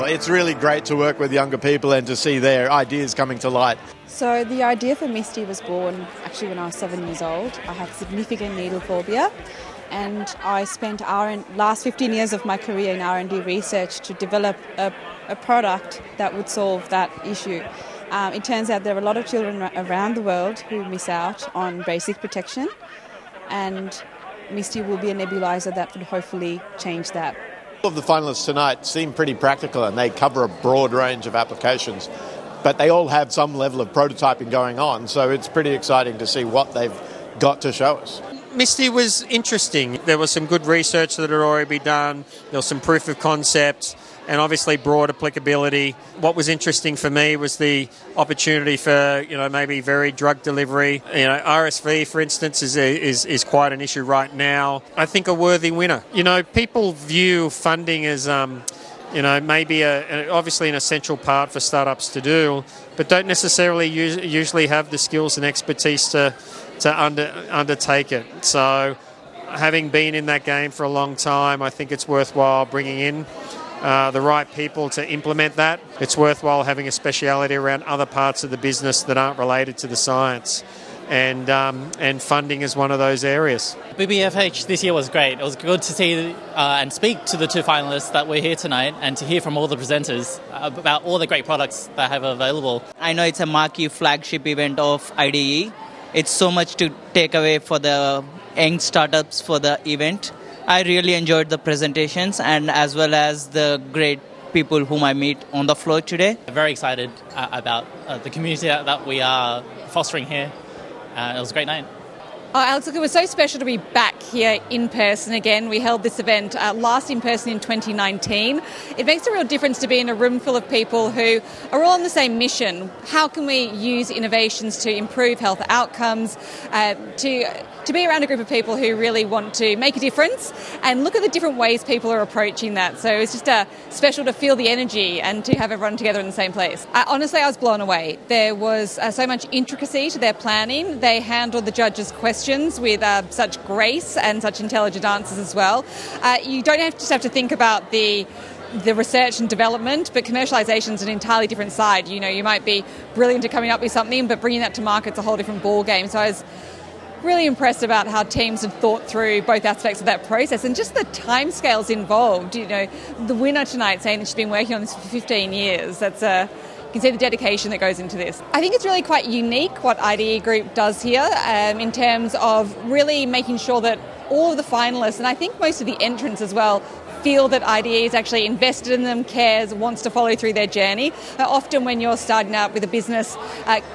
It's really great to work with younger people and to see their ideas coming to light. So the idea for Misti was born actually when I was 7 years old. I had significant needle phobia, and I spent last 15 years of my career in R&D research to develop a product that would solve that issue. It turns out there are a lot of children around the world who miss out on basic protection, and Misti will be a nebulizer that would hopefully change that. All of the finalists tonight seem pretty practical and they cover a broad range of applications, but they all have some level of prototyping going on, so it's pretty exciting to see what they've got to show us. Misti was interesting. There was some good research that had already been done. There was some proof of concept and obviously broad applicability. What was interesting for me was the opportunity for, maybe varied drug delivery. RSV, for instance, is quite an issue right now. I think a worthy winner. People view funding as, maybe obviously an essential part for startups to do, but don't necessarily usually have the skills and expertise to undertake it. So having been in that game for a long time, I think it's worthwhile bringing in the right people to implement that. It's worthwhile having a speciality around other parts of the business that aren't related to the science. And funding is one of those areas. BBFH this year was great. It was good to see and speak to the two finalists that were here tonight and to hear from all the presenters about all the great products that I have available. I know it's a marquee flagship event of IDE. It's so much to take away for the young startups for the event. I really enjoyed the presentations and as well as the great people whom I meet on the floor today. I'm very excited about the community that we are fostering here. It was a great night. Oh, Alex, look, it was so special to be back here in person again. We held this event last in person in 2019. It makes a real difference to be in a room full of people who are all on the same mission. How can we use innovations to improve health outcomes, to be around a group of people who really want to make a difference and look at the different ways people are approaching that. So it's just special to feel the energy and to have everyone together in the same place. Honestly, I was blown away. There was so much intricacy to their planning. They handled the judges' questions with such grace and such intelligent answers as well. You don't just have to think about the research and development, but commercialisation is an entirely different side. You might be brilliant at coming up with something, but bringing that to market is a whole different ball game. So I was really impressed about how teams have thought through both aspects of that process and just the timescales involved. The winner tonight saying that she's been working on this for 15 years. You can see the dedication that goes into this. I think it's really quite unique what IDE Group does here in terms of really making sure that all of the finalists, and I think most of the entrants as well, feel that IDE is actually invested in them, cares, wants to follow through their journey. Often when you're starting out with a business,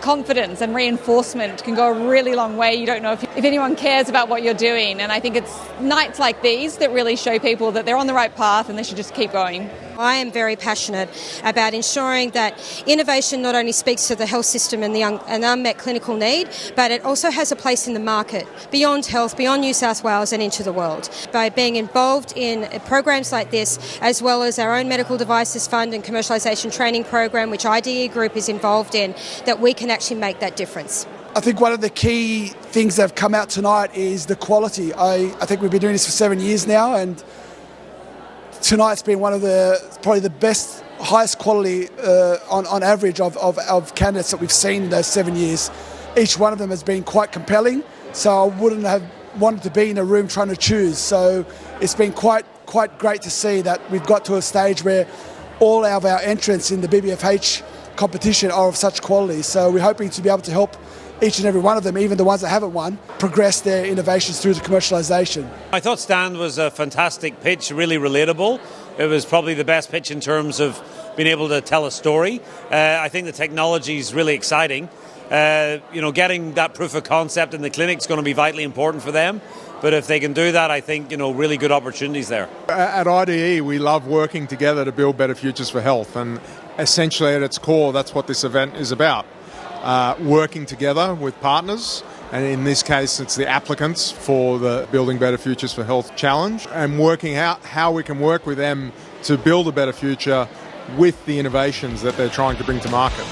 confidence and reinforcement can go a really long way. You don't know if anyone cares about what you're doing. And I think it's nights like these that really show people that they're on the right path and they should just keep going. I am very passionate about ensuring that innovation not only speaks to the health system and an unmet clinical need, but it also has a place in the market, beyond health, beyond New South Wales and into the world. By being involved in programs like this, as well as our own Medical Devices Fund and Commercialisation Training Program, which IDE Group is involved in, that we can actually make that difference. I think one of the key things that have come out tonight is the quality. I think we've been doing this for 7 years now, and tonight's been one of probably the best, highest quality on average of candidates that we've seen in those 7 years. Each one of them has been quite compelling, so I wouldn't have wanted to be in a room trying to choose. So it's been quite great to see that we've got to a stage where all of our entrants in the BBFH competition are of such quality. So we're hoping to be able to help each and every one of them, even the ones that haven't won, progress their innovations through to commercialisation. I thought Stan was a fantastic pitch, really relatable. It was probably the best pitch in terms of being able to tell a story. I think the technology is really exciting. Getting that proof of concept in the clinic is going to be vitally important for them. But if they can do that, I think, really good opportunities there. At IDE, we love working together to build better futures for health. And essentially at its core, that's what this event is about. Working together with partners, and in this case it's the applicants for the Building Better Futures for Health Challenge, and working out how we can work with them to build a better future with the innovations that they're trying to bring to market.